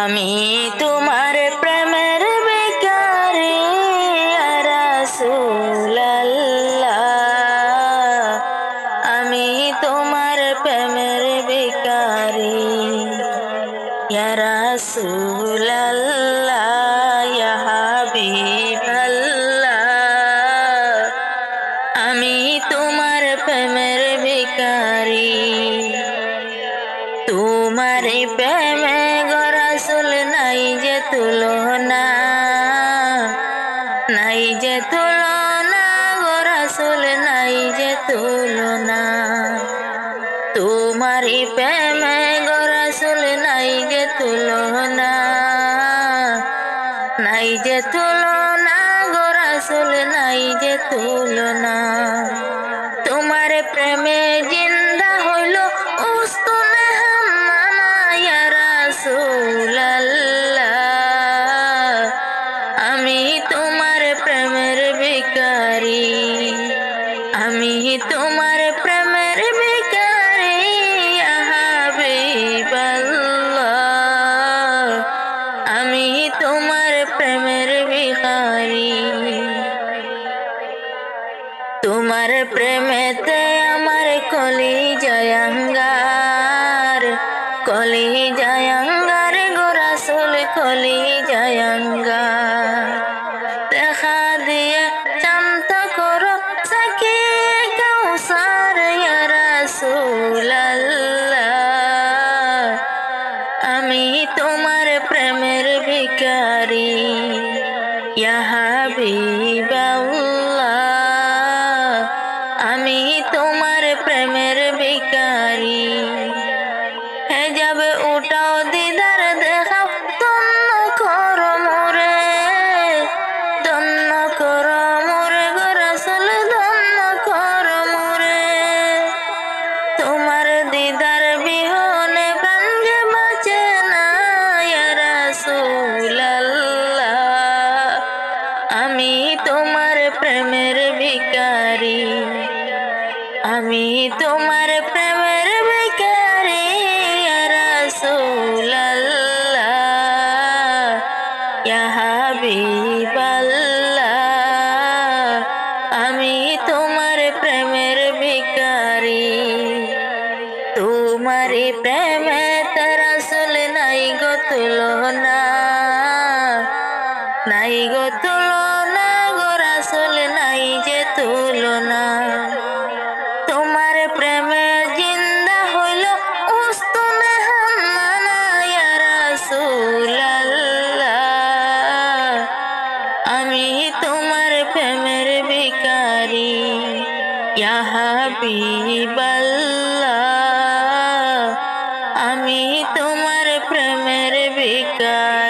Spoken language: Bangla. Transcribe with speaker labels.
Speaker 1: আমি তোমার প্রেমের বেকারে রাসূলুল্লাহ, আমি তোমার প্রেমের বেকারে ইয়া রাসূলুল্লাহ, ইয়া হাবিবাল্লাহ, আমি তোমার প্রেমের বেকারি। তোমার প্রেমে গো রাসূল নাই যে তুলনা, নাই যে তুলনা গো রাসূল, নাই যে তুলনা। তোমার প্রেমে গো রাসূল নাই যে তুলনা, নাই যে তুলনা গো রাসূল, নাই যে তুলনা। তোমার প্রেমে জিন্দা হইল উস্তুনে হাম্মামা ইয়া রাসূলুল্লাহ, আমি তোমার প্রেমের ভিখারি, আমি তোমার প্রেমের ভিখারি ইয়া হাবিবাল্লাহ, আমি তোমার প্রেমের ভিখারি। তোমার প্রেমেতে আমার কলিজায় আঙ্গার, কলিজায় আঙ্গার গো রাসূল, কলিজায় আঙ্গার। দেখা দিয়ে শান্ত করো সাকিয়ে কাউসার ইয়া রাসূলুল্লাহ, আমি তোমার প্রেমের ভিখারি ইয়া হাবিবাল্লাহ, আমি তোমার প্রেমের ভিখারি। হে যাবে উঠাও দিদার দেখাও, ধন্য করো মোরে, ধন্য করো মোরে গো রাসূল, ধন্য করো মোরে। তোমার দিদার বিহনে প্রাণ যে বাঁচে না ইয়া রাসূলুল্লাহ, আমি তোমার প্রেমের ভিখারি, আমি তোমার প্রেমের ভিখারি ইয়া রাসূলুল্লাহ, ইয়া হাবিবাল্লাহ, আমি তোমার প্রেমের ভিখারি। তোমার প্রেমে রাসূল নাই গো তুলনা, নাই গো তুলনা গো রাসূল, নাই যে তুলনা। তোমার প্রেমে জিন্দা হইল উস্তুনে হাম্মামা ইয়া রাসূলুল্লাহ, আমি তোমার প্রেমের ভিখারি ইয়া হাবিবাল্লাহ, আমি তোমার প্রেমের ভিখারি।